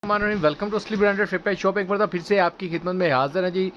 Welcome to असली branded fit shop. एक बार फिर से आपकी खिदमत में हाजिर है जी।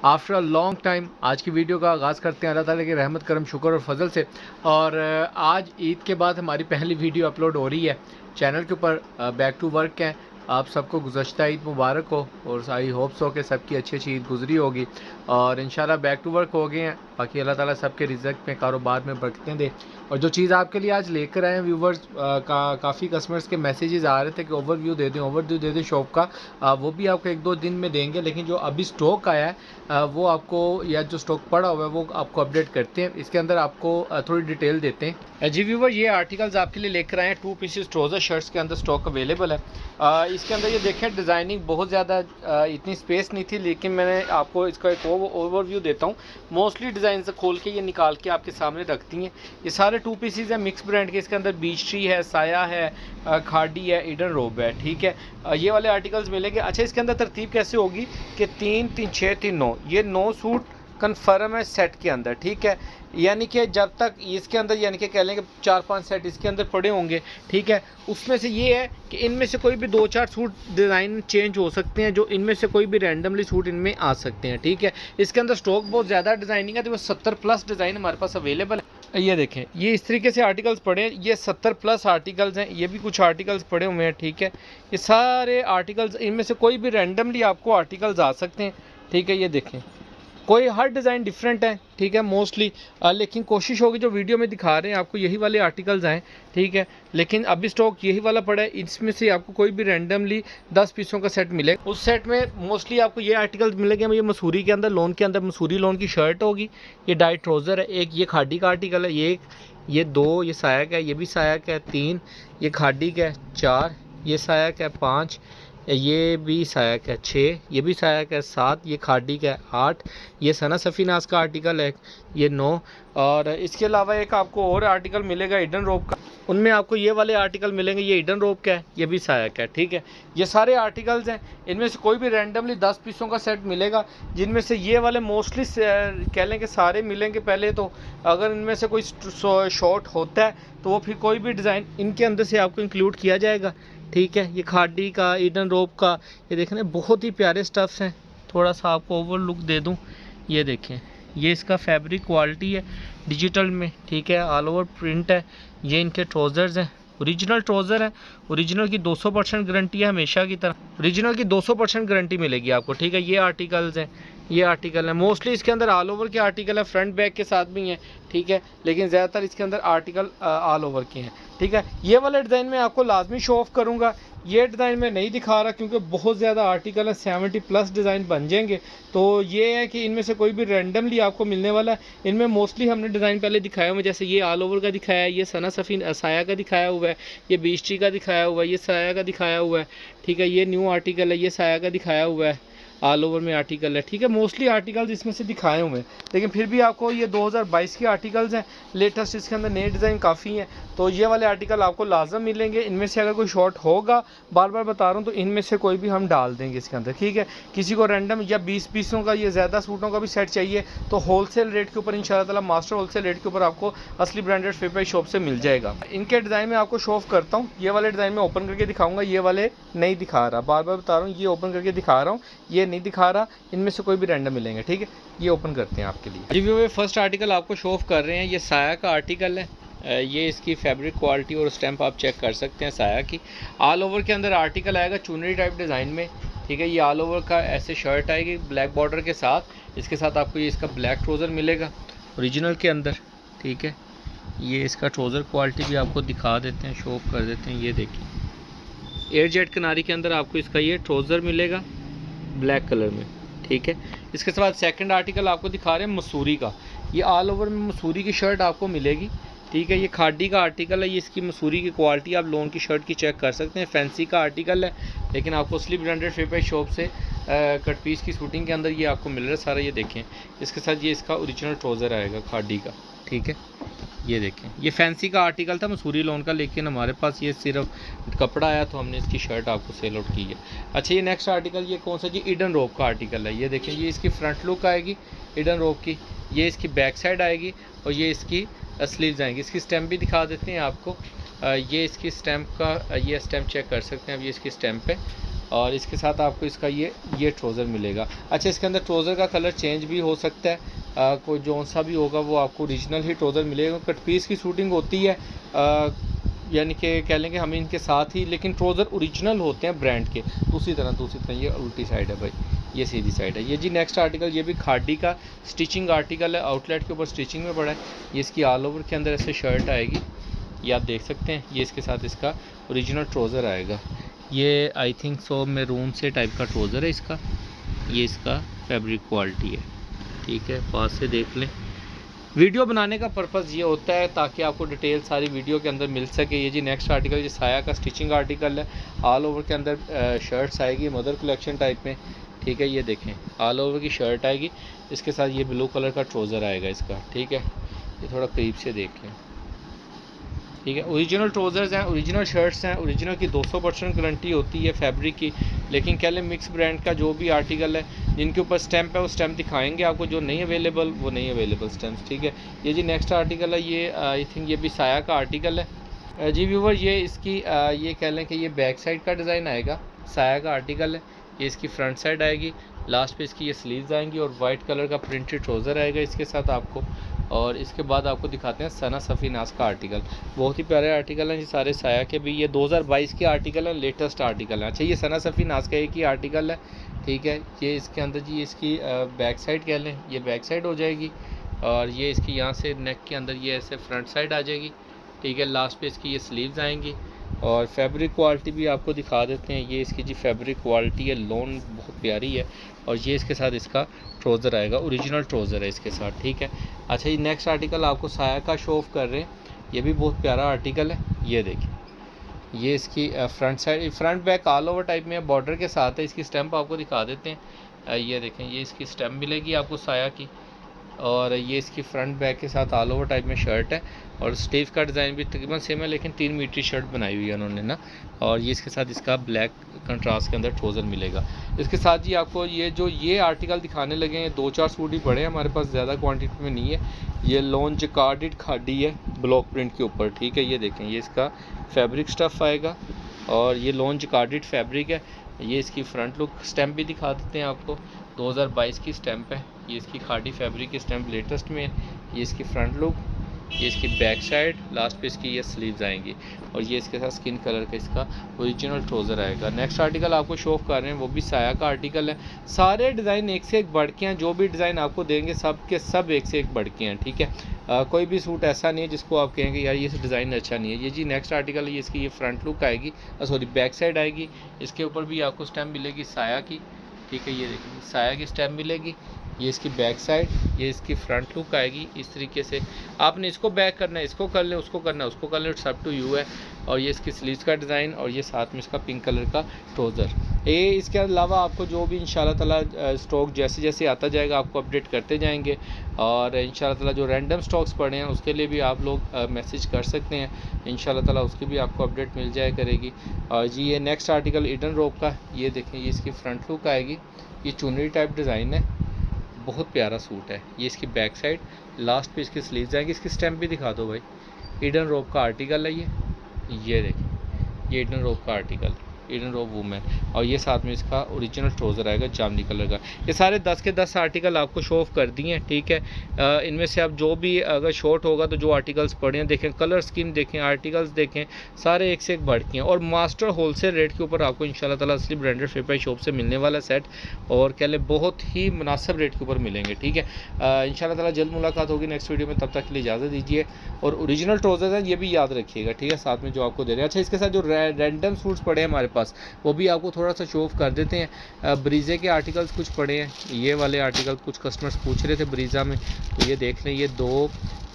आफ्टर अ लॉन्ग टाइम आज की वीडियो का आगाज़ करते हैं अल्लाह ताला की रहमत करम शुक्र और फजल से। और आज ईद के बाद हमारी पहली वीडियो अपलोड हो रही है चैनल के ऊपर। बैक टू वर्क है। आप सबको गुज़श्ता ईद मुबारक हो और आई होप सो कि सबकी अच्छी अच्छी ईद गुजरी होगी और इंशाल्लाह बैक टू वर्क हो गए हैं। बाकी अल्लाह ताला सबके रिज़्क़ में कारोबार में बरकतें दे। और जो चीज़ आपके लिए आज लेकर आए हैं व्यूवर्स, काफ़ी कस्टमर्स के मैसेजेस आ रहे थे कि ओवरव्यू दे दें शॉप का। वो भी आपको एक दो दिन में देंगे, लेकिन जो अभी स्टॉक आया है वो आपको, या जो स्टॉक पड़ा हुआ है वो आपको अपडेट करते हैं। इसके अंदर आपको थोड़ी डिटेल देते हैं। जी व्यूवर, ये आर्टिकल्स आपके लिए लेकर आए हैं। 2 पीसेस ट्राउज़र शर्ट्स के अंदर स्टॉक अवेलेबल है। इसके अंदर ये देखें, डिज़ाइनिंग बहुत ज़्यादा इतनी स्पेस नहीं थी, लेकिन मैंने आपको इसका एक ओवरव्यू देता हूँ। मोस्टली डिज़ाइन से खोल के ये निकाल के आपके सामने रखती हैं। ये सारे 2 पीसेस हैं मिक्स ब्रांड के। इसके अंदर बीच ट्री है, साया है, खाड़ी है, ईडन रोब है। ठीक है, ये वाले आर्टिकल्स मिलेंगे। अच्छा, इसके अंदर तरतीब कैसे होगी कि 3 3 6 3 9, ये 9 सूट कन्फर्म है सेट के अंदर। ठीक है, यानी कि जब तक इसके अंदर, यानी कि कह लें कि 4-5 सेट इसके अंदर पड़े होंगे। ठीक है, उसमें से ये है कि इनमें से कोई भी 2-4 सूट डिज़ाइन चेंज हो सकते हैं, जो इनमें से कोई भी रैंडमली सूट इनमें आ सकते हैं। ठीक है, इसके अंदर स्टॉक बहुत ज़्यादा डिज़ाइनिंग है, तो 70+ डिज़ाइन हमारे पास अवेलेबल है। ये देखें, ये इस तरीके से आर्टिकल्स पड़े हैं। ये 70+ आर्टिकल्स हैं। ये भी कुछ आर्टिकल्स पड़े हुए हैं। ठीक है, ये सारे आर्टिकल्स, इनमें से कोई भी रैंडमली आपको आर्टिकल्स आ सकते हैं। ठीक है, ये देखें, कोई हर डिज़ाइन डिफरेंट है। ठीक है, मोस्टली लेकिन कोशिश होगी जो वीडियो में दिखा रहे हैं आपको यही वाले आर्टिकल्स आएँ। ठीक है, लेकिन अभी स्टॉक यही वाला पड़ा है। इसमें से आपको कोई भी रैंडमली 10 पीसों का सेट मिलेगा। उस सेट में मोस्टली आपको ये आर्टिकल्स मिलेंगे। ये मसूरी के अंदर, लोन के अंदर मसूरी लोन की शर्ट होगी। ये डाइट ट्राउज़र है। एक ये खाड़ी का आर्टिकल है। ये 2, ये साया का है। ये भी साया का है। 3, ये खाड़ी का है। 4, ये साया का है। 5, ये भी साया का है। 6, ये भी साया का है। 7, ये खाड़ी का है। 8, ये सना सफ़ीनास का आर्टिकल है। ये 9, और इसके अलावा एक आपको और आर्टिकल मिलेगा ईडन रोब का। उनमें आपको ये वाले आर्टिकल मिलेंगे। ये ईडन रोब का है, ये भी साया का है। ठीक है, ये सारे आर्टिकल्स हैं। इनमें से कोई भी रैंडमली 10 पीसों का सेट मिलेगा, जिनमें से ये वाले मोस्टली कह लें कि सारे मिलेंगे। पहले तो अगर इनमें से कोई शॉर्ट होता है तो वो फिर कोई भी डिज़ाइन इनके अंदर से आपको इंक्लूड किया जाएगा। ठीक है, ये खाड़ी का, ईडन रोब का, ये देखने बहुत ही प्यारे स्टफ्स हैं। थोड़ा सा आपको ओवर लुक दे दूं, ये देखें, ये इसका फैब्रिक क्वालिटी है डिजिटल में। ठीक है, ऑल ओवर प्रिंट है। ये इनके ट्राउज़र्स हैं, ओरिजिनल ट्राउज़र है। ओरिजिनल की 200% गारंटी है, हमेशा की तरह ओरिजिनल की 200% गारंटी मिलेगी आपको। ठीक है, ये आर्टिकल्स हैं, ये आर्टिकल है। मोस्टली इसके अंदर ऑल ओवर के आर्टिकल है, फ्रंट बैक के साथ भी हैं। ठीक है, लेकिन ज़्यादातर इसके अंदर आर्टिकल ऑल ओवर के हैं। ठीक है, ये वाले डिज़ाइन में आपको लाजमी शो ऑफ करूँगा। ये डिज़ाइन में नहीं दिखा रहा क्योंकि बहुत ज़्यादा आर्टिकल है, 70+ डिज़ाइन बन जाएंगे। तो ये है कि इनमें से कोई भी रैंडमली आपको मिलने वाला है। इनमें मोस्टली हमने डिज़ाइन पहले दिखाया हुआ है, जैसे ये ऑल ओवर का दिखाया है, ये सना सफ़ी साया का दिखाया हुआ है, ये बीच ट्री का दिखाया हुआ है, ये साया का दिखाया हुआ है। ठीक है, ये न्यू आर्टिकल है, ये साया का दिखाया हुआ है, ऑल ओवर में आर्टिकल है। ठीक है, मोस्टली आर्टिकल्स इसमें से दिखाए हुए हैं, लेकिन फिर भी आपको ये 2022 के आर्टिकल्स हैं लेटेस्ट। इसके अंदर नए डिज़ाइन काफ़ी हैं, तो ये वाले आर्टिकल आपको लाजम मिलेंगे। इनमें से अगर कोई शॉर्ट होगा, बार बार बता रहा हूँ, तो इनमें से कोई भी हम डाल देंगे इसके अंदर। ठीक है, किसी को रैंडम या 20 पीसों का या ज़्यादा सूटों का भी सेट चाहिए तो होलसेल रेट के ऊपर, इंशाल्लाह ताला मास्टर होलसेल रेट के ऊपर आपको असली ब्रांडेड फिट शॉप से मिल जाएगा। इनके डिज़ाइन में आपको शो ऑफ करता हूँ। ये वाले डिज़ाइन में ओपन करके दिखाऊँगा, ये वाले नहीं दिखा रहा, बार बार बता रहा हूँ, ये ओपन करके दिखा रहा हूँ, ये नहीं दिखा रहा। इनमें से कोई भी रैंडम मिलेंगे। ठीक है, ये ओपन करते हैं आपके लिए। रिव्यू में फर्स्ट आर्टिकल आपको शो ऑफ कर रहे हैं, ये साया का आर्टिकल है। ये इसकी फैब्रिक क्वालिटी और स्टैम्प आप चेक कर सकते हैं साया की। ऑल ओवर के अंदर आर्टिकल आएगा चुनरी टाइप डिज़ाइन में। ठीक है, ये ऑल ओवर का ऐसे शर्ट आएगी ब्लैक बॉर्डर के साथ। इसके साथ आपको ये इसका ब्लैक ट्राउज़र मिलेगा ओरिजिनल के अंदर। ठीक है, ये इसका ट्राउज़र क्वालिटी भी आपको दिखा देते हैं, शो ऑफ कर देते हैं। ये देखिए, एयर जेट किनारी के अंदर आपको इसका ये ट्राउज़र मिलेगा ब्लैक कलर में। ठीक है, इसके बाद सेकंड आर्टिकल आपको दिखा रहे हैं मसूरी का। ये ऑल ओवर में मसूरी की शर्ट आपको मिलेगी। ठीक है, ये खाड़ी का आर्टिकल है। ये इसकी मसूरी की क्वालिटी आप लोन की शर्ट की चेक कर सकते हैं। फैंसी का आर्टिकल है, लेकिन आपको असली ब्रांडेड फिट शॉप से कट पीस की शूटिंग के अंदर ये आपको मिल रहा है सारा। ये देखें, इसके साथ ये इसका ओरिजिनल ट्राउज़र आएगा खाड़ी का। ठीक है, ये देखें, ये फैंसी का आर्टिकल था मसूरी लोन का, लेकिन हमारे पास ये सिर्फ कपड़ा आया तो हमने इसकी शर्ट आपको सेल आउट की है। अच्छा, ये नेक्स्ट आर्टिकल ये कौन सा जी, ईडन रोब का आर्टिकल है। ये देखें, ये इसकी फ्रंट लुक आएगी ईडन रोब की, ये इसकी बैक साइड आएगी और ये इसकी स्लीव्स आएंगी। इसकी स्टैम्प भी दिखा देते हैं आपको। ये इसकी स्टैम्प का, ये स्टैम्प चेक कर सकते हैं अब, ये इसकी स्टैम्प है। और इसके साथ आपको इसका ये ट्रोज़र मिलेगा। अच्छा, इसके अंदर ट्रोज़र का कलर चेंज भी हो सकता है, कोई जौन सा भी होगा वो आपको ओरिजिनल ही ट्रोज़र मिलेगा। कट पीस की शूटिंग होती है, यानी कि कह लेंगे हम इनके साथ ही, लेकिन ट्रोज़र ओरिजिनल होते हैं ब्रांड के। दूसरी तरह ये उल्टी साइड है भाई, ये सीधी साइड है। ये जी नेक्स्ट आर्टिकल, ये भी खादी का स्टिचिंग आर्टिकल है, आउटलेट के ऊपर स्टिचिंग में पड़ा है। ये इसकी ऑल ओवर के अंदर ऐसे शर्ट आएगी, ये आप देख सकते हैं। ये इसके साथ इसका ओरिजिनल ट्रोज़र आएगा। ये आई थिंक सो मैरून से टाइप का ट्रोज़र है इसका। ये इसका फैब्रिक क्वालिटी है, ठीक है, पास से देख लें। वीडियो बनाने का पर्पज़ ये होता है ताकि आपको डिटेल सारी वीडियो के अंदर मिल सके। ये जी नेक्स्ट आर्टिकल, ये साया का स्टिचिंग आर्टिकल है। ऑल ओवर के अंदर शर्ट्स आएगी मदर कलेक्शन टाइप में, ठीक है। ये देखें ऑल ओवर की शर्ट आएगी, इसके साथ ये ब्लू कलर का ट्रोज़र आएगा इसका, ठीक है। ये थोड़ा करीब से देख लें, ठीक है। ओरिजिनल ट्रोज़र्स हैं, ओरिजिनल शर्ट्स हैं, ओरिजिनल की 200% गारंटी होती है फैब्रिक की। लेकिन कह लें मिक्स ब्रांड का जो भी आर्टिकल है जिनके ऊपर स्टैम्प है वो स्टैम्प दिखाएंगे आपको, जो नहीं अवेलेबल वो नहीं अवेलेबल स्टैम्प, ठीक है। ये जी नेक्स्ट आर्टिकल है, ये आई थिंक ये भी साया का आर्टिकल है। जी व्यूवर, ये इसकी ये कह लें कि ये बैक साइड का डिज़ाइन आएगा, साया का आर्टिकल है। ये इसकी फ्रंट साइड आएगी, लास्ट पे इसकी ये स्लीव्स आएंगी और वाइट कलर का प्रिंटेड ट्रोज़र आएगा इसके साथ आपको। और इसके बाद आपको दिखाते हैं सना सफ़ी नाज का आर्टिकल। बहुत ही प्यारे आर्टिकल हैं ये सारे साया के भी। ये 2022 के आर्टिकल हैं, लेटेस्ट आर्टिकल हैं। अच्छा, ये सना सफ़ी नाज का एक ही आर्टिकल है, ठीक है। ये इसके अंदर जी इसकी बैक साइड कह लें, ये बैक साइड हो जाएगी। और ये इसकी यहाँ से नेक के अंदर ये ऐसे फ्रंट साइड आ जाएगी, ठीक है। लास्ट पे इसकी ये स्लीव्स आएंगी। और फैब्रिक क्वालिटी भी आपको दिखा देते हैं। ये इसकी जी फैब्रिक क्वालिटी है, लॉन बहुत प्यारी है। और ये इसके साथ इसका ट्रोज़र आएगा, ओरिजिनल ट्रोज़र है इसके साथ, ठीक है। अच्छा, ये नेक्स्ट आर्टिकल आपको साया का शो ऑफ कर रहे हैं। ये भी बहुत प्यारा आर्टिकल है, ये देखिए। ये इसकी front side, front back all over type में बॉर्डर के साथ है। इसकी स्टैम्प आपको दिखा देते हैं। ये देखें, ये इसकी स्टैम्प मिलेगी आपको साया की। और ये इसकी फ्रंट बैक के साथ ऑल ओवर टाइप में शर्ट है। और स्लीव का डिज़ाइन भी तकरीबन सेम है, लेकिन 3 मीटर शर्ट बनाई हुई है उन्होंने ना। और ये इसके साथ इसका ब्लैक कंट्रास्ट के अंदर ट्रोज़र मिलेगा। इसके साथ जी आपको ये आर्टिकल दिखाने लगे हैं, 2-4 सूट ही पड़े हैं हमारे पास, ज़्यादा क्वांटिटी में नहीं है। ये लॉन जकार्डेड खादी है ब्लॉक प्रिंट के ऊपर, ठीक है। ये देखें, ये इसका फैब्रिक स्टफ़ आएगा और ये लॉन जकार्डेड फैब्रिक है। ये इसकी फ्रंट लुक स्टैम्प भी दिखा देते हैं आपको, 2022 की स्टैम्प है। ये इसकी खादी फैब्रिक की स्टैम्प लेटेस्ट में है। ये इसकी फ्रंट लुक, ये इसकी बैक साइड, लास्ट पे इसकी ये स्लीव्स आएंगी। और ये इसके साथ स्किन कलर का इसका ओरिजिनल ट्रोज़र आएगा। नेक्स्ट आर्टिकल आपको शो ऑफ कर रहे हैं, वो भी साया का आर्टिकल है। सारे डिज़ाइन एक से एक बढ़ के हैं, जो भी डिज़ाइन आपको देंगे सब के सब एक से एक बढ़ के हैं, ठीक है। कोई भी सूट ऐसा नहीं है जिसको आप कहेंगे यार ये डिज़ाइन अच्छा नहीं है। ये जी नेक्स्ट आर्टिकल है, ये इसकी ये फ्रंट लुक आएगी, सॉरी बैक साइड आएगी। इसके ऊपर भी आपको स्टैम्प मिलेगी साया की, ठीक है। ये देखिए साया की स्टैम्प मिलेगी। ये इसकी बैक साइड, ये इसकी फ्रंट लुक आएगी। इस तरीके से आपने इसको बैक करना है, इसको कर लें, उसको करना है, उसको कर लें, इट्स अप टू यू है। और ये इसकी स्लीव्स का डिज़ाइन और ये साथ में इसका पिंक कलर का ट्रोज़र। ये इसके अलावा आपको जो भी इंशाल्लाह ताला स्टॉक जैसे जैसे आता जाएगा आपको अपडेट करते जाएंगे। और इंशाल्लाह ताला जो रैंडम स्टॉक्स पड़े हैं उसके लिए भी आप लोग मैसेज कर सकते हैं, इंशाल्लाह ताला उसकी भी आपको अपडेट मिल जाया करेगी। और जी ये नेक्स्ट आर्टिकल ईडन रोप का, ये देखें, ये इसकी फ्रंट लुक आएगी। ये चुनरी टाइप डिज़ाइन है, बहुत प्यारा सूट है। ये इसकी बैक साइड, लास्ट पे इसकी स्लीव्स आएंगी। इसकी स्टैम्प भी दिखा दो भाई, ईडन रोप का आर्टिकल है ये देखिए, ये ईडन रोप का आर्टिकल, ईडन रोप वूमेन। और ये साथ में इसका ओरिजिनल ट्रोज़र आएगा जामनी कलर का। ये सारे 10 के 10 आर्टिकल आपको शो ऑफ कर दिए हैं, ठीक है। इनमें से आप जो भी अगर शॉर्ट होगा तो जो आर्टिकल्स पढ़े हैं देखें, कलर स्कीम देखें, आर्टिकल्स देखें, सारे एक से एक बढ़ के हैं। और मास्टर होलसेल रेट के ऊपर आपको इंशाल्लाह ताला असली ब्रांडेड फेपाई शॉप से मिलने वाला सेट, और कह लें बहुत ही मुनासिब रेट के ऊपर मिलेंगे, ठीक है। इंशाल्लाह ताला जल्द मुलाकात होगी नेक्स्ट वीडियो में, तब तक के लिए इजाज़त दीजिए। और ओरिजिनल ट्रोज़र्स हैं ये भी याद रखिएगा, ठीक है, साथ में जो आपको दे रहे हैं। अच्छा, इसके साथ जो रैंडम सूट्स पड़े हैं हमारे पास वो भी आपको थोड़ा सा शो ऑफ कर देते हैं। ब्रीज़े के आर्टिकल्स कुछ पड़े हैं, ये वाले आर्टिकल कुछ कस्टमर्स पूछ रहे थे ब्रीज़ा में, तो ये देख लें, ये 2,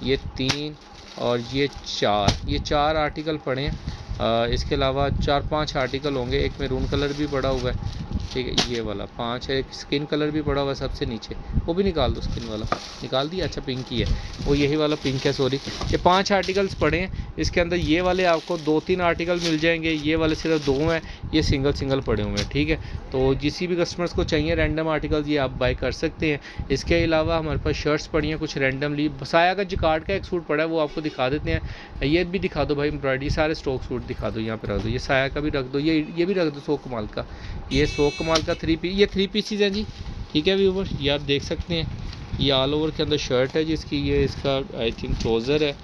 ये 3 और ये 4 आर्टिकल पड़े हैं। इसके अलावा 4-5 आर्टिकल होंगे, एक मैरून कलर भी पड़ा हुआ है, ठीक है, ये वाला 5 है। एक स्किन कलर भी पड़ा हुआ है सबसे नीचे, वो भी निकाल दो, स्किन वाला निकाल दिया। अच्छा, पिंक ही है वो, यही वाला पिंक है, सॉरी। ये 5 आर्टिकल्स पड़े हैं, इसके अंदर ये वाले आपको 2-3 आर्टिकल मिल जाएंगे, ये वाले सिर्फ 2 हैं। ये सिंगल सिंगल पड़े हुए हैं, ठीक है। तो जिस भी कस्टमर्स को चाहिए रैंडम आर्टिकल्स ये आप बाय कर सकते हैं। इसके अलावा हमारे पास शर्ट्स पड़ी हैं कुछ रैंडमली। साया का जिकार्ड का एक सूट पड़ा है वो आपको दिखा देते हैं। ये भी दिखा दो भाई, एम्ब्रॉयडरी सारे स्टॉक सूट दिखा दो, यहाँ पे रख दो। ये साया का भी रख दो, ये भी रख दो 100 कमाल का। ये 100 कमाल का 3 पीस, ये 3 पीसीज हैं जी, ठीक है व्यूवर। ये आप देख सकते हैं, ये ऑल ओवर के अंदर शर्ट है जिसकी, ये इसका आई थिंक ट्राउज़र है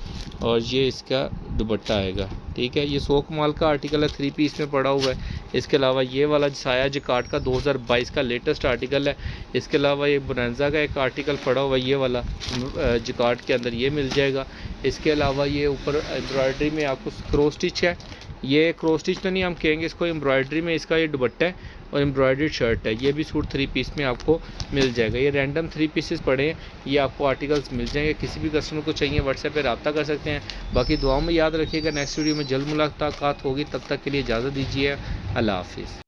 और ये इसका दुपट्टा आएगा, ठीक है। ये 100 कमाल का आर्टिकल है, 3 पीस में पड़ा हुआ है। इसके अलावा ये वाला साया जिकार्ड का 2022 का लेटेस्ट आर्टिकल है। इसके अलावा ये बोनांजा का एक आर्टिकल पड़ा हुआ है, ये वाला जिकार्ड के अंदर ये मिल जाएगा। इसके अलावा ये ऊपर एम्ब्रॉयडरी में आपको क्रॉस स्टिच है, ये क्रॉस स्टिच तो नहीं हम कहेंगे इसको, एम्ब्रॉयडरी में इसका ये दुपट्टा है और एम्ब्रॉयडर्ड शर्ट है। ये भी सूट 3 पीस में आपको मिल जाएगा। ये रैंडम 3 पीसेस पड़े हैं, ये आपको आर्टिकल्स मिल जाएंगे। किसी भी कस्टमर को चाहिए व्हाट्सएप पे रब्ता कर सकते हैं। बाकी दुआओं में याद रखिएगा, नेक्स्ट वीडियो में जल्द मुलाकात होगी, तब तक के लिए इजाज़त दीजिए। अल्लाह हाफिज़।